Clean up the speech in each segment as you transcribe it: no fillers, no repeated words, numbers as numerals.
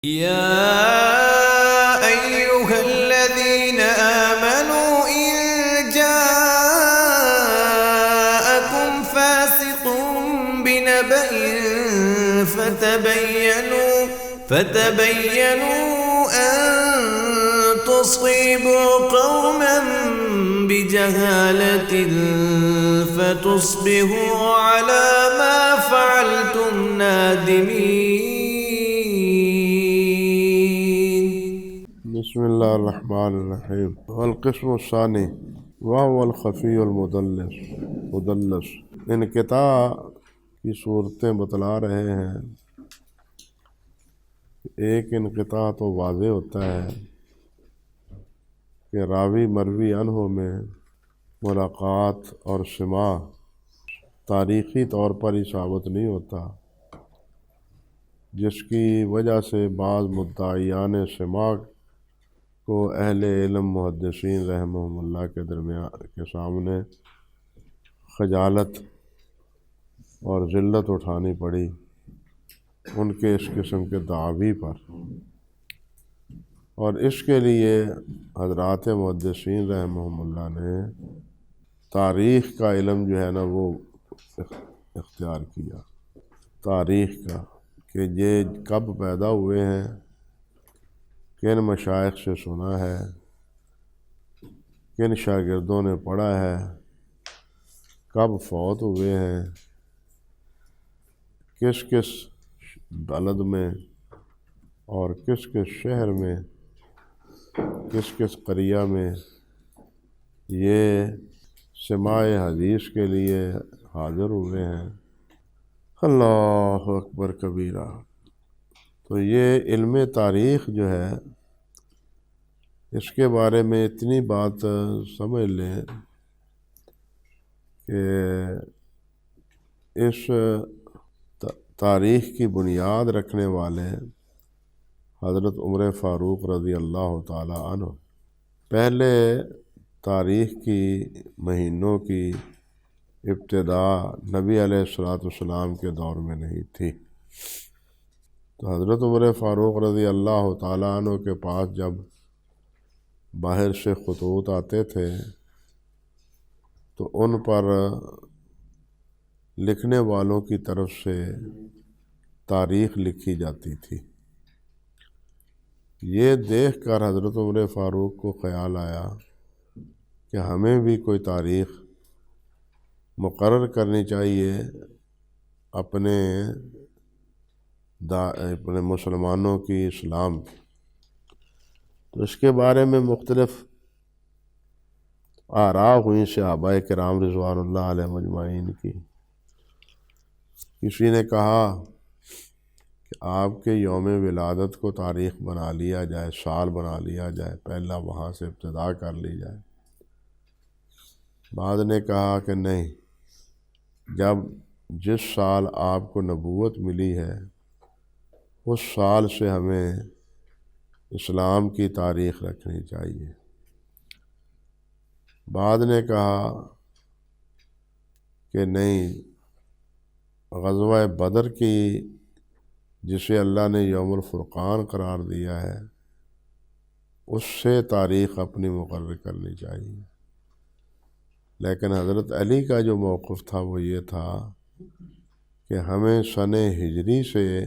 يا أيها الذين آمنوا إن جاءكم فاسق بنبأ فتبينوا أن تصيبوا قوما بجهالة فتصبحوا على ما فعلتم نادمين. بسم اللہ الرحمن الرحیم. والقسم الثانی وهو الخفی المدلس. انقطاع کی صورتیں بتلا رہے ہیں. ایک انقطاع تو واضح ہوتا ہے کہ راوی مروی عنہ میں ملاقات اور سماع تاریخی طور پر ہی ثابت نہیں ہوتا، جس کی وجہ سے بعض مدعیان سماع کو اہل علم محدثین رحمہم اللہ کے سامنے خجالت اور ذلت اٹھانی پڑی ان کے اس قسم کے دعوی پر، اور اس کے لیے حضرات محدثین رحمہم اللہ نے تاریخ کا علم جو ہے نا وہ اختیار کیا. تاریخ کا کہ یہ کب پیدا ہوئے ہیں، کن مشائخ سے سنا ہے، کن شاگردوں نے پڑھا ہے، کب فوت ہوئے ہیں، کس کس بلد میں اور کس کس شہر میں، کس کس قریہ میں یہ سماع حدیث کے لیے حاضر ہوئے ہیں. اللہ اکبر کبیرہ. تو یہ علم تاریخ جو ہے اس کے بارے میں اتنی بات سمجھ لیں کہ اس تاریخ کی بنیاد رکھنے والے حضرت عمر فاروق رضی اللہ تعالی عنہ پہلے تاریخ کی مہینوں کی ابتدا نبی علیہ السلام کے دور میں نہیں تھی. تو حضرت عمر فاروق رضی اللہ تعالیٰ عنہ کے پاس جب باہر سے خطوط آتے تھے تو ان پر لکھنے والوں کی طرف سے تاریخ لکھی جاتی تھی. یہ دیکھ کر حضرت عمر فاروق کو خیال آیا کہ ہمیں بھی کوئی تاریخ مقرر کرنی چاہیے اپنے مسلمانوں کی اسلام کی. تو اس کے بارے میں مختلف آراء ہوئیں صحابہ کرام رضوان اللہ علیہ مجمعین کی. کسی نے کہا کہ آپ کے یوم ولادت کو تاریخ بنا لیا جائے، سال بنا لیا جائے، پہلا وہاں سے ابتدا کر لی جائے. بعض نے کہا کہ نہیں، جس سال آپ کو نبوت ملی ہے اس سال سے ہمیں اسلام کی تاریخ رکھنی چاہیے. بعض نے کہا کہ نہیں، غزوہ بدر کی جسے اللہ نے یوم الفرقان قرار دیا ہے اس سے تاریخ اپنی مقرر کرنی چاہیے. لیکن حضرت علی کا جو موقف تھا وہ یہ تھا کہ ہمیں سن ہجری سے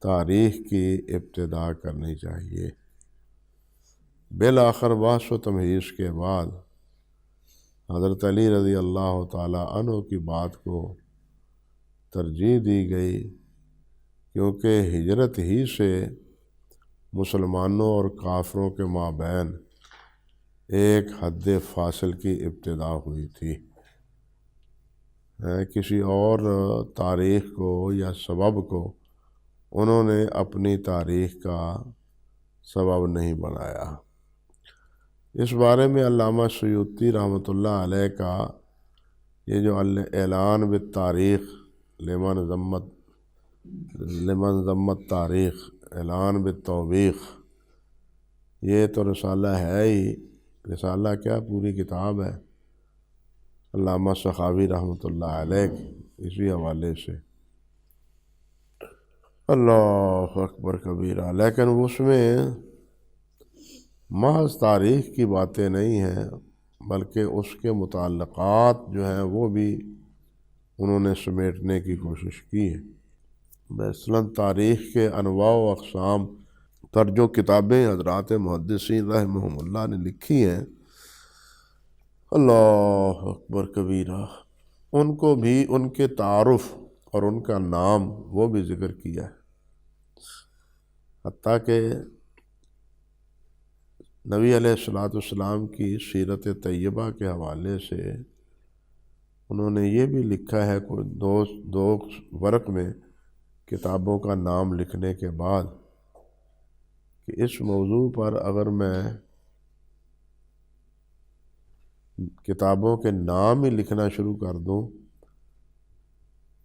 تاریخ کی ابتدا کرنی چاہیے. بالآخر بحث و تمہیز کے بعد حضرت علی رضی اللہ تعالی عنہ کی بات کو ترجیح دی گئی، کیونکہ ہجرت ہی سے مسلمانوں اور کافروں کے مابین ایک حد فاصل کی ابتدا ہوئی تھی. کسی اور تاریخ کو یا سبب کو انہوں نے اپنی تاریخ کا سبب نہیں بنایا. اس بارے میں علامہ سیوطی رحمۃ اللہ علیہ کا یہ جو اعلان بالتاریخ لمن ضمت تاریخ، اعلان بالتوبیخ، یہ تو رسالہ ہے ہی. رسالہ کیا، پوری کتاب ہے علامہ سخاوی رحمۃ اللہ علیہ کی اسی حوالے سے. اللہ اکبر کبیرہ، لیکن اس میں محض تاریخ کی باتیں نہیں ہیں، بلکہ اس کے متعلقات جو ہیں وہ بھی انہوں نے سمیٹنے کی کوشش کی ہے۔ مثلاً تاریخ کے انواع و اقسام پر جو کتابیں حضرات محدثین رحمہم اللہ نے لکھی ہیں، اللہ اکبر کبیرہ، ان کو بھی ان کے تعارف اور ان کا نام وہ بھی ذکر کیا ہے، حتیٰ کہ نبی علیہ الصلوۃ والسلام کی سیرت طیبہ کے حوالے سے انہوں نے یہ بھی لکھا ہے، کوئی دو ورق میں کتابوں کا نام لکھنے کے بعد، کہ اس موضوع پر اگر میں کتابوں کے نام ہی لکھنا شروع کر دوں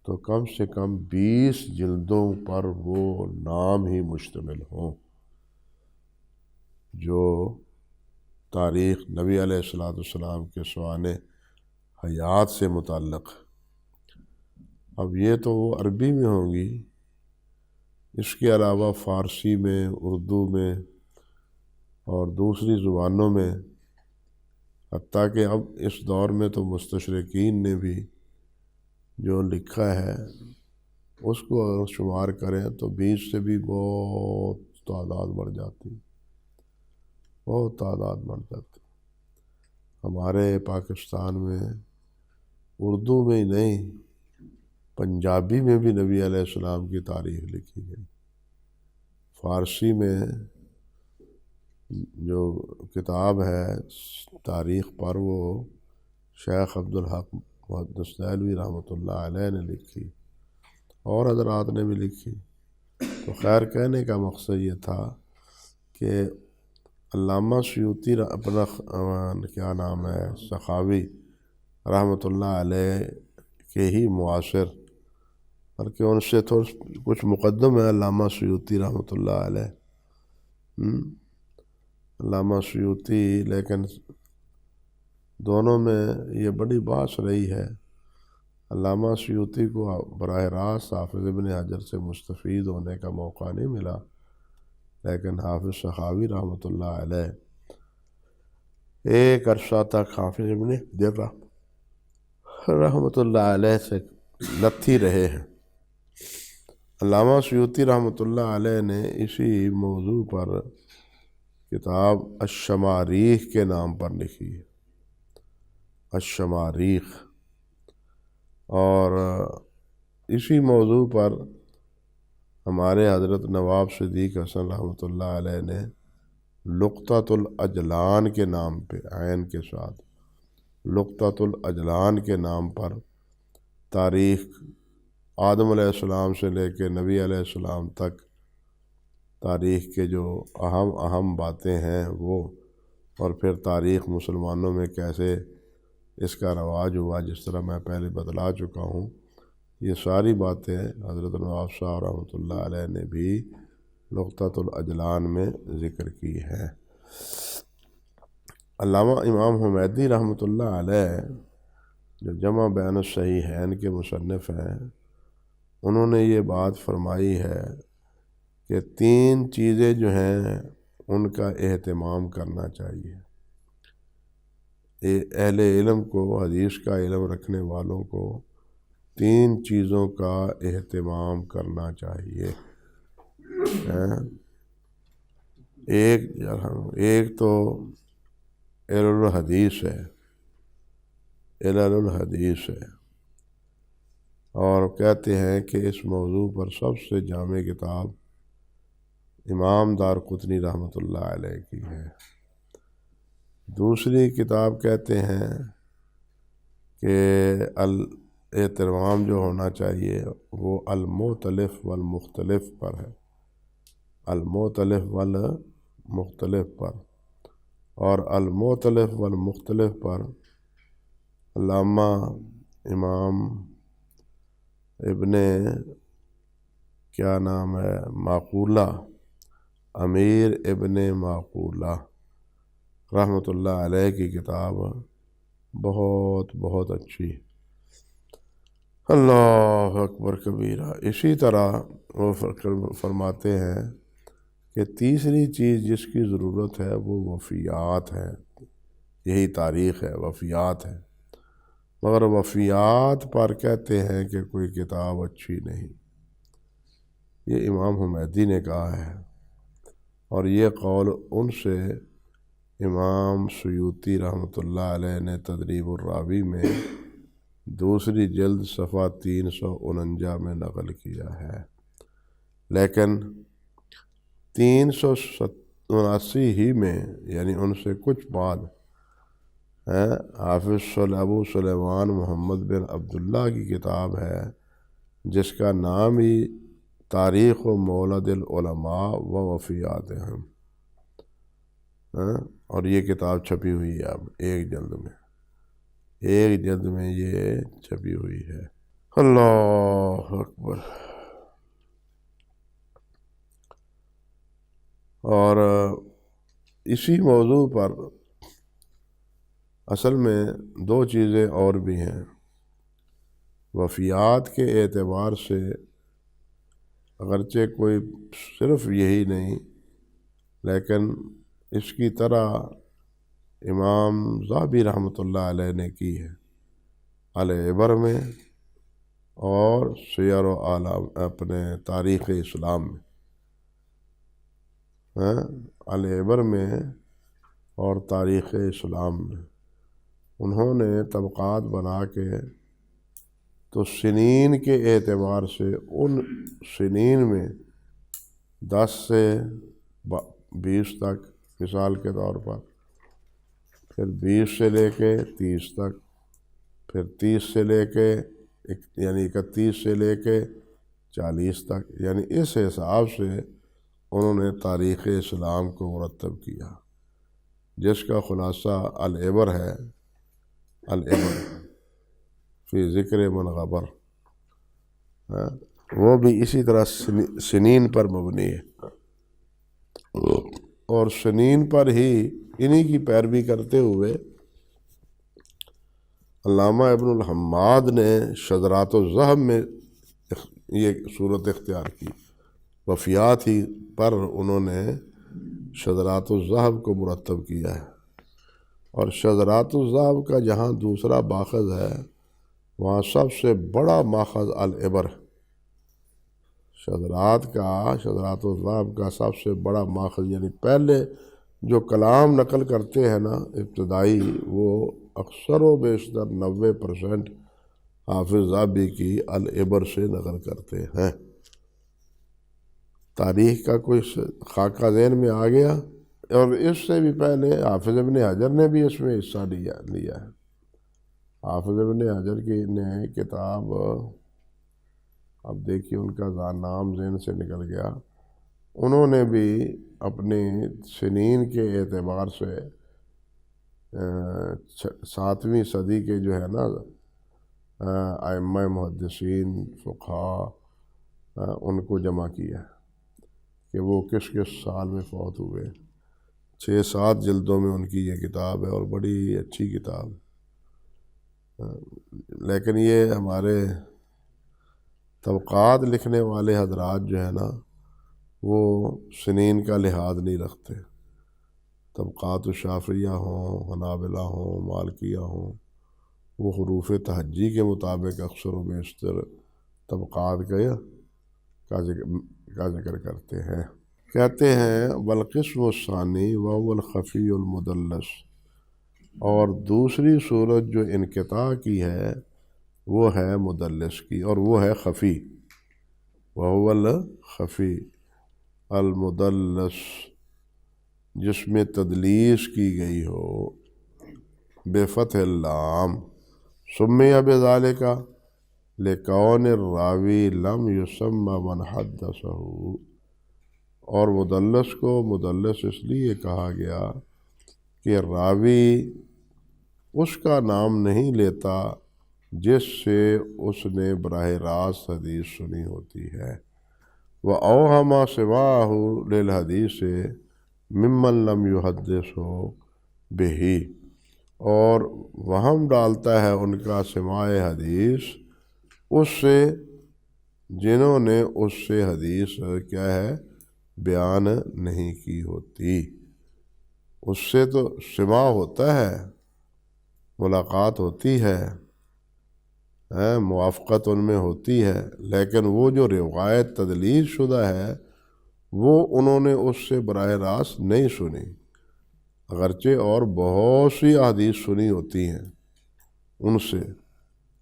تو کم سے کم 20 جلدوں پر وہ نام ہی مشتمل ہوں، جو تاریخ نبی علیہ الصلوۃ والسلام کے سوانح حیات سے متعلق۔ اب یہ تو وہ عربی میں ہوں گی، اس کے علاوہ فارسی میں، اردو میں اور دوسری زبانوں میں، حتیٰ کہ اب اس دور میں تو مستشرقین نے بھی جو لکھا ہے اس کو اگر شمار کریں تو 20 سے بھی بہت تعداد بڑھ جاتی، بہت تعداد بڑھ جاتی۔ ہمارے پاکستان میں اردو میں ہی نہیں، پنجابی میں بھی نبی علیہ السلام کی تاریخ لکھی گئی، فارسی میں جو کتاب ہے تاریخ پر وہ شیخ عبدالحق محدث دہلوی رحمۃ اللہ علیہ نے لکھی، اور حضرات نے بھی لکھی۔ تو خیر، کہنے کا مقصد یہ تھا کہ علامہ سیوطی اپنا کیا نام ہے سخاوی رحمۃ اللہ علیہ کے ہی معاصر، بلکہ ان سے کچھ مقدم ہے علامہ سیوطی رحمۃ اللہ علیہ، علامہ سیوطی، لیکن دونوں میں یہ بڑی بحث رہی ہے۔ علامہ سیوطی کو براہ راست حافظ ابن حجر سے مستفید ہونے کا موقع نہیں ملا، لیکن حافظ سخاوی رحمۃ اللہ علیہ ایک عرصہ تک حافظ ابن حجر رحمۃ اللہ علیہ سے لتھی رہے ہیں۔ علامہ سیوطی رحمۃ اللہ علیہ نے اسی موضوع پر کتاب الشماریخ کے نام پر لکھی ہے، الشماریخ، اور اسی موضوع پر ہمارے حضرت نواب صدیق حسن رحمۃ اللہ علیہ نے لقطۃ الاجلان کے نام پہ، عین کے ساتھ لقطۃ الاجلان کے نام پر تاریخ آدم علیہ السلام سے لے کے نبی علیہ السلام تک تاریخ کے جو اہم باتیں ہیں وہ، اور پھر تاریخ مسلمانوں میں کیسے اس کا رواج ہوا، جس طرح میں پہلے بتلا چکا ہوں، یہ ساری باتیں حضرت نواب صاحب رحمۃ اللہ علیہ نے بھی لقطۃ الاجلان میں ذکر کی ہے۔ علامہ امام حمیدی رحمۃ اللہ علیہ جو جمع بین الصحیحین کے مصنف ہیں، انہوں نے یہ بات فرمائی ہے کہ 3 چیزیں جو ہیں ان کا اہتمام کرنا چاہیے، اہل علم کو، حدیث کا علم رکھنے والوں کو 3 چیزوں کا اہتمام کرنا چاہیے۔ ایک تو علم الحدیث ہے، علل الحدیث ہے، اور کہتے ہیں کہ اس موضوع پر سب سے جامع کتاب امام دارقطنی رحمۃ اللہ علیہ کی ہے۔ دوسری کتاب کہتے ہیں کہ اہتمام جو ہونا چاہیے وہ المؤتلف والمختلف پر ہے، المؤتلف والمختلف پر، اور المؤتلف والمختلف پر علامہ امام ابن کیا نام ہے معقولہ، امیر ابن معقولہ رحمۃ اللہ علیہ کی کتاب بہت بہت اچھی۔ اللہ اکبر کبیرہ۔ اسی طرح وہ فرماتے ہیں کہ تیسری چیز جس کی ضرورت ہے وہ وفیات ہے، یہی تاریخ ہے، وفیات ہے، مگر وفیات پر کہتے ہیں کہ کوئی کتاب اچھی نہیں۔ یہ امام حمیدی نے کہا ہے، اور یہ قول ان سے امام سیوطی رحمۃ اللہ علیہ نے تدریب الراوی میں دوسری جلد صفحہ 349 میں نقل کیا ہے، لیکن 379 ہی میں، یعنی ان سے کچھ بعد، حافظ ابو سلیمان محمد بن عبداللہ کی کتاب ہے جس کا نام ہی تاریخ و مولد العلماء و وفیاتہم، اور یہ کتاب چھپی ہوئی ہے اب ایک جلد میں یہ چھپی ہوئی ہے۔ اللہ اکبر۔ اور اسی موضوع پر اصل میں دو چیزیں اور بھی ہیں۔ وفیات کے اعتبار سے اگرچہ کوئی صرف یہی نہیں، لیکن اس کی طرح امام ذہبی رحمۃ اللہ علیہ نے کی ہے العبر میں اور سیر و اعلام اپنے تاریخ اسلام میں، العبر میں اور تاریخ اسلام میں انہوں نے طبقات بنا کے تو سنین کے اعتبار سے ان سنین میں 10 سے 20 تک مثال کے طور پر، پھر 20 سے لے کے 30 تک، پھر 30 سے لے کے یعنی 31 سے لے کے 40 تک، یعنی اس حساب سے انہوں نے تاریخ اسلام کو مرتب کیا، جس کا خلاصہ العبر ہے، العبر فی ذکر من غبر، وہ بھی اسی طرح سنین پر مبنی ہے، اور سنین پر ہی انہی کی پیروی کرتے ہوئے علامہ ابن الحماد نے شذرات الذہب میں یہ صورت اختیار کی، وفیات ہی پر انہوں نے شذرات الذہب کو مرتب کیا ہے، اور شذرات الذہب کا جہاں دوسرا ماخذ ہے وہاں سب سے بڑا ماخذ العبر ہے۔ شذرات الذہب کا سب سے بڑا ماخذ، یعنی پہلے جو کلام نقل کرتے ہیں نا ابتدائی، وہ اکثر و بیشتر 90% حافظ ذہبی کی العبر سے نقل کرتے ہیں۔ تاریخ کا کوئی خاکہ ذہن میں آ گیا، اور اس سے بھی پہلے حافظ ابن حجر نے بھی اس میں حصہ لیا ہے۔ حافظ ابن حجر کی نے کتاب، اب دیکھیے ان کا نام ذہن سے نکل گیا، انہوں نے بھی اپنی سنین کے اعتبار سے 7ویں صدی کے جو ہے نا ائمہ محدثین فقہا، ان کو جمع کیا کہ وہ کس سال میں فوت ہوئے۔ 6-7 جلدوں میں ان کی یہ کتاب ہے، اور بڑی اچھی کتاب ہے، لیکن یہ ہمارے طبقات لکھنے والے حضرات جو ہے نا وہ سنین کا لحاظ نہیں رکھتے، طبقات الشافعیہ ہوں، حنابلہ ہوں، مالکیہ ہوں، وہ حروف تہجی کے مطابق اکثر و بیشتر طبقات کا ذکر کرتے ہیں۔ کہتے ہیں والقسم الثانی وهو الخفی المدلس، اور دوسری صورت جو انقطاع کی ہے وہ ہے مدلس کی، اور وہ ہے خفی، وهو الخفی المدلس، جس میں تدلیس کی گئی ہو بفتح اللام، سمی بذالک لکون الراوی لم یسمى من حدثہ، اور مدلس کو مدلس اس لیے کہا گیا کہ راوی اس کا نام نہیں لیتا جس سے اس نے براہ راست حدیث سنی ہوتی ہے، وَأَوْهَمَ سِوَاهُ لِلْحَدِيثِ مِمَّن لَمْ يُحَدِّثْهُ بِهِ، اور وہم ڈالتا ہے ان کا سماع حدیث اس سے جنہوں نے اس سے حدیث کیا ہے بیان نہیں کی ہوتی۔ اس سے تو سماع ہوتا ہے، ملاقات ہوتی ہے، موافقت ان میں ہوتی ہے، لیکن وہ جو روایت تدلیس شدہ ہے وہ انہوں نے اس سے براہ راست نہیں سنی، اگرچہ اور بہت سی احادیث سنی ہوتی ہیں ان سے،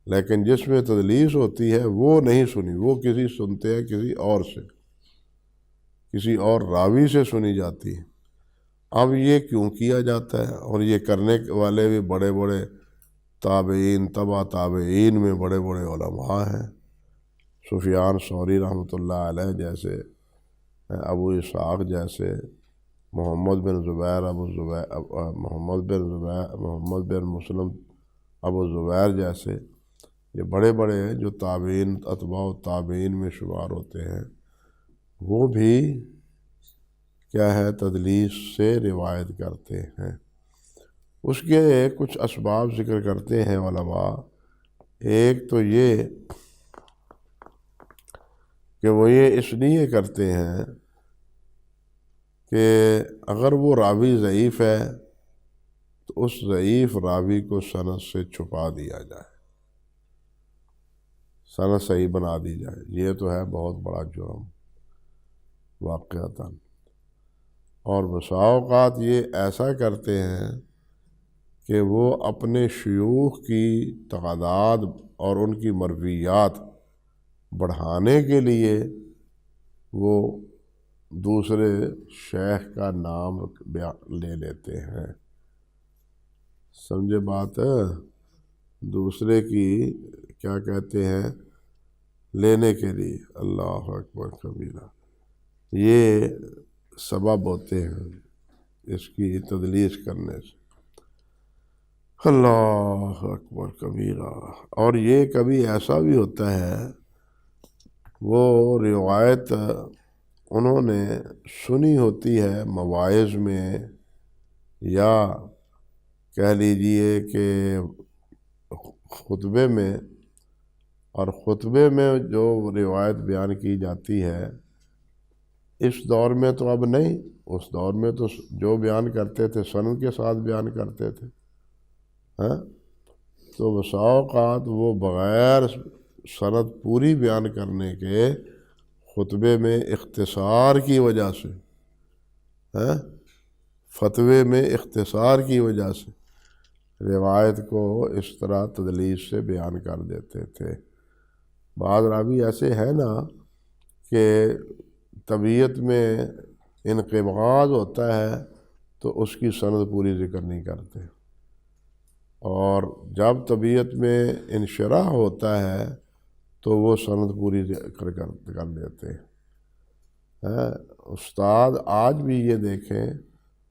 لیکن جس میں تدلیس ہوتی ہے وہ نہیں سنی، وہ کسی سنتے ہیں کسی اور سے، کسی اور راوی سے سنی جاتی ہے۔ اب یہ کیوں کیا جاتا ہے؟ اور یہ کرنے والے بھی بڑے بڑے تابعین، تبع تابعین میں بڑے بڑے علماء ہیں، سفیان ثوری رحمۃ اللہ علیہ جیسے، ابو اسحاق جیسے، محمد بن مسلم ابو زبیر جیسے، یہ بڑے بڑے جو تابعین اتباع و تابعین میں شمار ہوتے ہیں، وہ بھی کیا ہے تدلیس سے روایت کرتے ہیں۔ اس کے کچھ اسباب ذکر کرتے ہیں علماء۔ ایک تو یہ کہ وہ یہ اس لیے کرتے ہیں کہ اگر وہ راوی ضعیف ہے تو اس ضعیف راوی کو سند سے چھپا دیا جائے، سند صحیح بنا دی جائے۔ یہ تو ہے بہت بڑا جرم واقعتاً، اور بسا اوقات یہ ایسا کرتے ہیں کہ وہ اپنے شیوخ کی تعداد اور ان کی مرویات بڑھانے کے لیے وہ دوسرے شیخ کا نام لے لیتے ہیں، سمجھے بات؟ دوسرے کی کیا کہتے ہیں لینے کے لیے، اللہ اکبر کبیرہ، یہ سبب ہوتے ہیں اس کی تدلیس کرنے سے، اللہ اکبر کبیرہ۔ اور یہ کبھی ایسا بھی ہوتا ہے وہ روایت انہوں نے سنی ہوتی ہے مواعظ میں، یا کہہ لیجئے کہ خطبے میں، اور خطبے میں جو روایت بیان کی جاتی ہے اس دور میں تو اب نہیں، اس دور میں تو جو بیان کرتے تھے سند کے ساتھ بیان کرتے تھے، تو بسا اوقات وہ بغیر سند پوری بیان کرنے کے خطبے میں اختصار کی وجہ سے، فتوے میں اختصار کی وجہ سے روایت کو اس طرح تدلیس سے بیان کر دیتے تھے۔ بعض راوی ایسے ہیں نا کہ طبیعت میں انقباض ہوتا ہے تو اس کی سند پوری ذکر نہیں کرتے، اور جب طبیعت میں انشراح ہوتا ہے تو وہ سند پوری ذکر کر دیتے ہیں۔ استاد آج بھی یہ دیکھیں،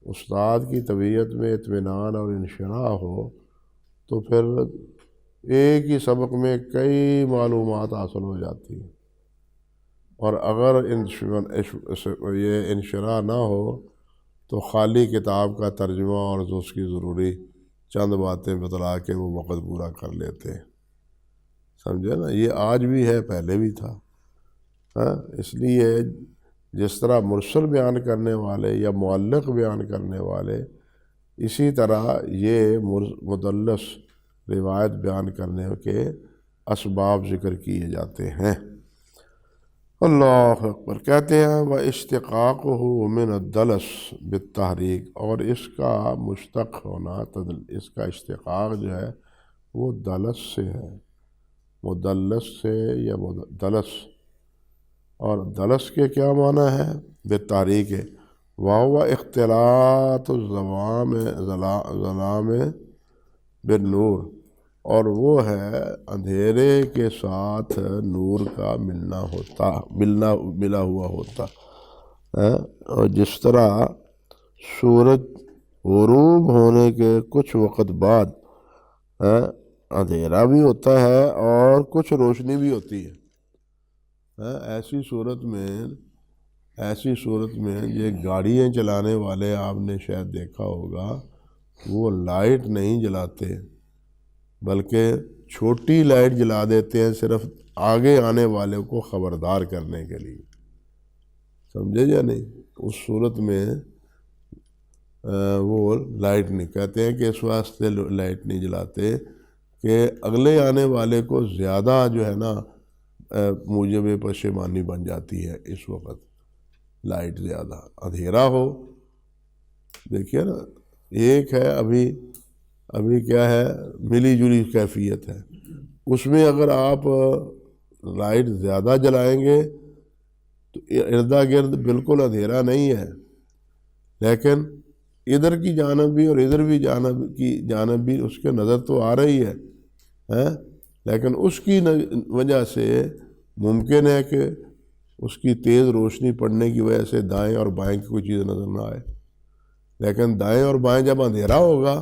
استاد کی طبیعت میں اطمینان اور انشراح ہو تو پھر ایک ہی سبق میں کئی معلومات حاصل ہو جاتی ہیں، اور اگر یہ انشراح نہ ہو تو خالی کتاب کا ترجمہ اور اس کی ضروری چند باتیں بتلا کے وہ وقت پورا کر لیتے ہیں، سمجھے نا؟ یہ آج بھی ہے، پہلے بھی تھا۔ اس لیے جس طرح مرسل بیان کرنے والے یا معلق بیان کرنے والے، اسی طرح یہ مدلس روایت بیان کرنے کے اسباب ذکر کیے جاتے ہیں۔ اللہ اکبر۔ کہتے ہیں وَاشْتِقَاقُهُ مِنَ الدَّلَسِ بِالتَّحْرِيك، اور اس کا مشتق ہونا، اس کا اشتقاق جو ہے وہ دلس سے ہے، مدلس سے یا دلس۔ اور دلس کے کیا معنی ہے؟ بالتحریک، وَهُوَ اختلاط الظلام بالنور، اور وہ ہے اندھیرے کے ساتھ نور کا ملا ہوا ہوتا۔ اور جس طرح سورج غروب ہونے کے کچھ وقت بعد اندھیرا بھی ہوتا ہے اور کچھ روشنی بھی ہوتی ہے، ایسی صورت میں یہ گاڑیاں چلانے والے آپ نے شاید دیکھا ہوگا، وہ لائٹ نہیں جلاتے بلکہ چھوٹی لائٹ جلا دیتے ہیں، صرف آگے آنے والے کو خبردار کرنے کے لیے، سمجھے یا نہیں؟ اس صورت میں وہ لائٹ نہیں، کہتے ہیں کہ اس واسطے لائٹ نہیں جلاتے کہ اگلے آنے والے کو زیادہ جو ہے نا موجب پشیمانی بن جاتی ہے اس وقت، لائٹ زیادہ اندھیرا ہو. دیکھیے نا، ایک ہے ابھی کیا ہے ملی جلی کیفیت ہے، اس میں اگر آپ لائٹ زیادہ جلائیں گے تو اردا گرد بالکل اندھیرا نہیں ہے، لیکن ادھر کی جانب بھی اور ادھر بھی جانب بھی اس کے نظر تو آ رہی ہے، لیکن اس کی وجہ سے ممکن ہے کہ اس کی تیز روشنی پڑنے کی وجہ سے دائیں اور بائیں کی کوئی چیز نظر نہ آئے، لیکن دائیں اور بائیں جب اندھیرا ہوگا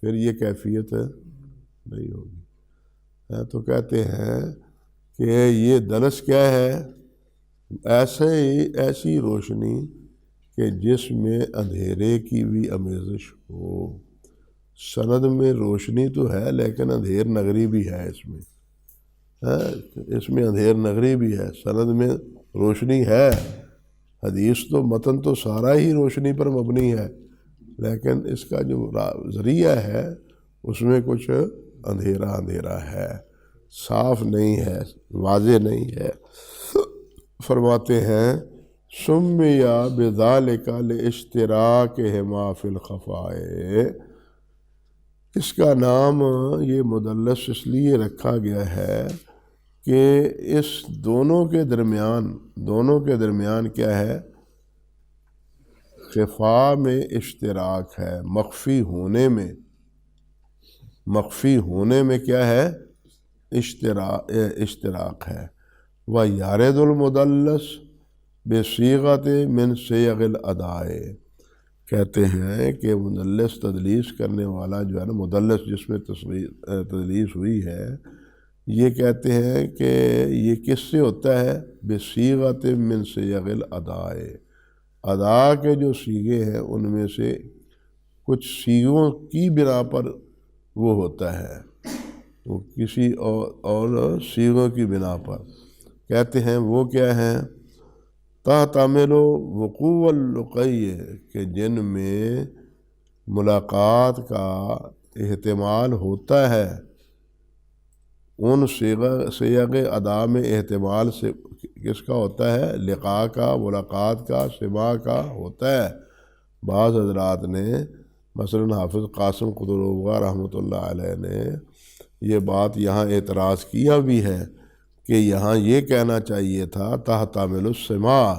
پھر یہ کیفیت نہیں ہوگی. تو کہتے ہیں کہ یہ دنس کیا ہے؟ ایسی روشنی کہ جس میں اندھیرے کی بھی آمیزش ہو. سند میں روشنی تو ہے لیکن اندھیر نگری بھی ہے اس میں اندھیر نگری بھی ہے، سند میں روشنی ہے. حدیث تو متن تو سارا ہی روشنی پر مبنی ہے، لیکن اس کا جو ذریعہ ہے اس میں کچھ اندھیرا ہے، صاف نہیں ہے، واضح نہیں ہے. فرماتے ہیں سمیا بذالک لاشتراکہما فی الخفاء، اس کا نام یہ مدلس اس لیے رکھا گیا ہے کہ اس دونوں کے درمیان کیا ہے؟ خفاء میں اشتراک ہے، مخفی ہونے میں کیا ہے؟ اشتراک ہے. وَيَرِدُ الْمُدَلَّسُ بِصِيغَةٍ مِّن صِيَغِ الْأَدَاءِ، کہتے ہیں کہ مدلس تدلیس کرنے والا جو ہے نا، مدلس جس میں تدلیس ہوئی ہے، یہ کہتے ہیں کہ یہ کس سے ہوتا ہے؟ بِصِيغَةٍ مِّن صِيَغِ الْأَدَاءِ، ادا کے جو صیغے ہیں ان میں سے کچھ صیغوں کی بنا پر وہ ہوتا ہے، وہ کسی اور صیغوں کی بنا پر. کہتے ہیں وہ کیا ہیں؟ تحتمل وقوع اللقی، کہ جن میں ملاقات کا احتمال ہوتا ہے. ان صیغ ادا میں احتمال سے کس کا ہوتا ہے؟ لقاء کا، ملاقات کا، سماع کا ہوتا ہے. بعض حضرات نے مثلا حافظ قاسم قدروغا رحمۃ اللہ علیہ نے یہ بات یہاں اعتراض کیا بھی ہے کہ یہاں یہ کہنا چاہیے تھا تحتمل السماع،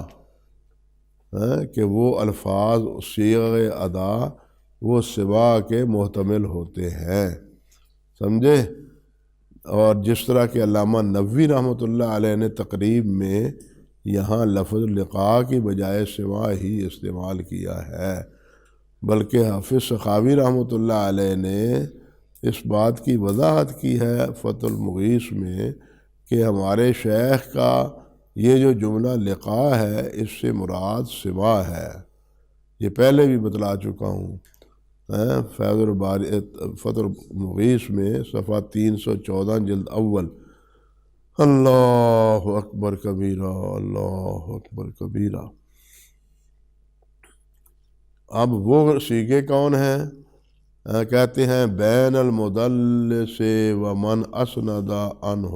کہ وہ الفاظ صیغ ادا وہ سماع کے محتمل ہوتے ہیں، سمجھے؟ اور جس طرح کہ علامہ نووی رحمۃ اللہ علیہ نے تقریب میں یہاں لفظ لقاء کی بجائے سماع ہی استعمال کیا ہے، بلکہ حافظ سخاوی رحمۃ اللہ علیہ نے اس بات کی وضاحت کی ہے فتح المغیث میں کہ ہمارے شیخ کا یہ جو جملہ لقاء ہے اس سے مراد سماع ہے. یہ پہلے بھی بتلا چکا ہوں، فتح المغیث میں صفحہ 314 جلد اول. اللہ اکبر کبیرہ، اللہ اکبر کبیرہ. اب وہ صیغے کون ہیں؟ کہتے ہیں بین المدلس ومن اسند عنہ،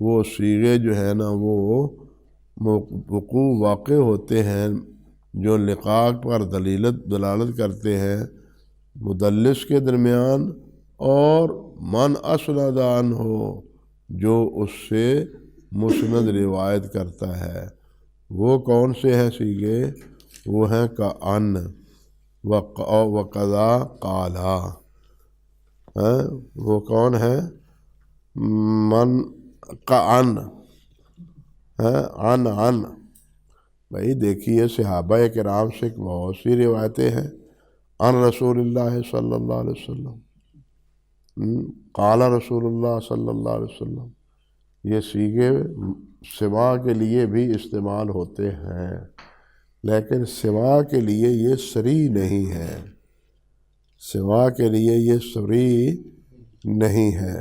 وہ صیغے جو ہے نا وہ وقوع واقع ہوتے ہیں جو لقاء پر دلالت کرتے ہیں مدلس کے درمیان، اور من اسند عنہ جو اس سے مسند روایت کرتا ہے. وہ کون سے ہیں صیغے؟ وہ ہیں کأن وقضا قالا. وہ کون ہے؟ من کأن، عن. بھائی دیکھیے صحابہ کرام سے بہت سی روایتیں ہیں عن رسول اللہ صلی اللہ علیہ وسلم، قال رسول اللہ صلی اللہ علیہ وسلم. یہ صیغے سماع کے لیے بھی استعمال ہوتے ہیں، لیکن سماع کے لیے یہ صریح نہیں ہے، سماع کے لیے یہ صریح نہیں ہے.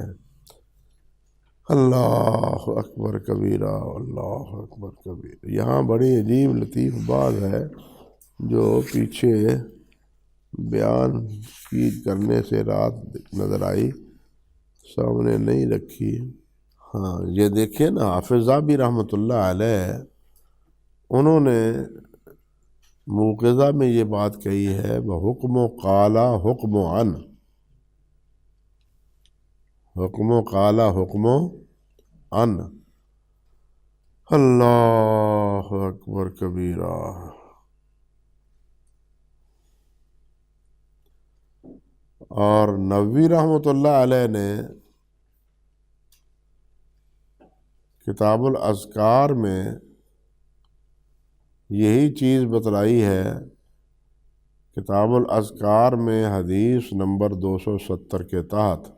اللہ اکبر کبیرہ، اللہ اکبر کبیرہ۔ یہاں بڑی عجیب لطیف بات ہے جو پیچھے بیان کی کرنے سے رات نظر آئی، سامنے نہیں رکھی۔ ہاں یہ دیکھیں نا، حافظ ذہبی رحمۃ اللہ علیہ انہوں نے موقظہ میں یہ بات کہی ہے، حکم و قالا حکم و عن، حکم و قالا حکم و عن، اللہ اکبر کبیرہ۔ اور نووی رحمۃ اللہ علیہ نے کتاب الاذکار میں یہی چیز بتلائی ہے، کتاب الاذکار میں حدیث نمبر 270 کے تحت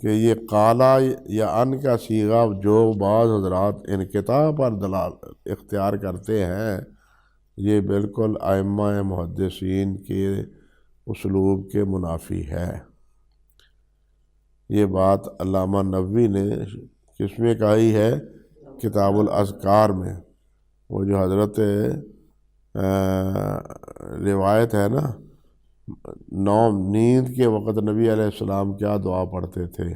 کہ یہ قالا یا ان کا صیغہ جو بعض حضرات انقطاع پر دلال اختیار کرتے ہیں، یہ بالکل ائمہ محدثین کے اسلوب کے منافی ہے۔ یہ بات علامہ نووی نے کس میں کہی ہے؟ کتاب الاذکار میں۔ وہ جو حضرت روایت ہے نا، نیند کے وقت نبی علیہ السلام کیا دعا پڑھتے تھے،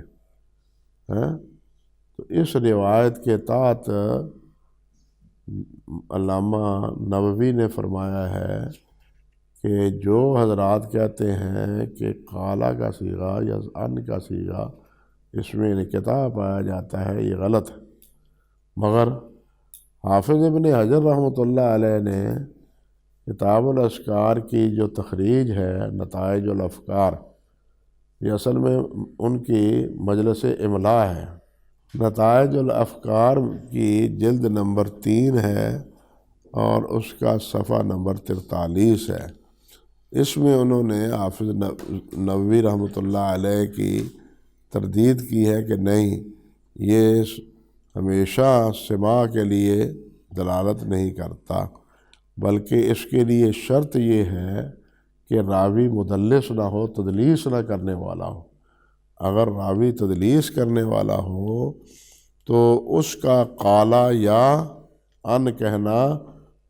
تو اس روایت کے تحت علامہ نووی نے فرمایا ہے کہ جو حضرات کہتے ہیں کہ قالا کا صیغہ یا ان کا صیغہ اس میں انقطاع پایا جاتا ہے، یہ غلط ہے۔ مگر حافظ ابن حجر رحمۃ اللہ علیہ نے کتاب الاذکار کی جو تخریج ہے نتائج الافکار، یہ اصل میں ان کی مجلس املا ہے۔ نتائج الافکار کی جلد نمبر 3 ہے اور اس کا صفحہ نمبر 43 ہے۔ اس میں انہوں نے حافظ نووی رحمۃ اللہ علیہ کی تردید کی ہے کہ نہیں، یہ ہمیشہ سماع کے لیے دلالت نہیں کرتا، بلکہ اس کے لیے شرط یہ ہے کہ راوی مدلس نہ ہو، تدلیس نہ کرنے والا ہو۔ اگر راوی تدلیس کرنے والا ہو تو اس کا قالا یا ان کہنا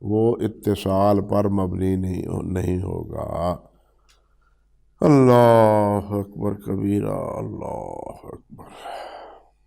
وہ اتصال پر مبنی نہیں ہوگا۔ اللہ اکبر کبیرہ، اللہ اکبر۔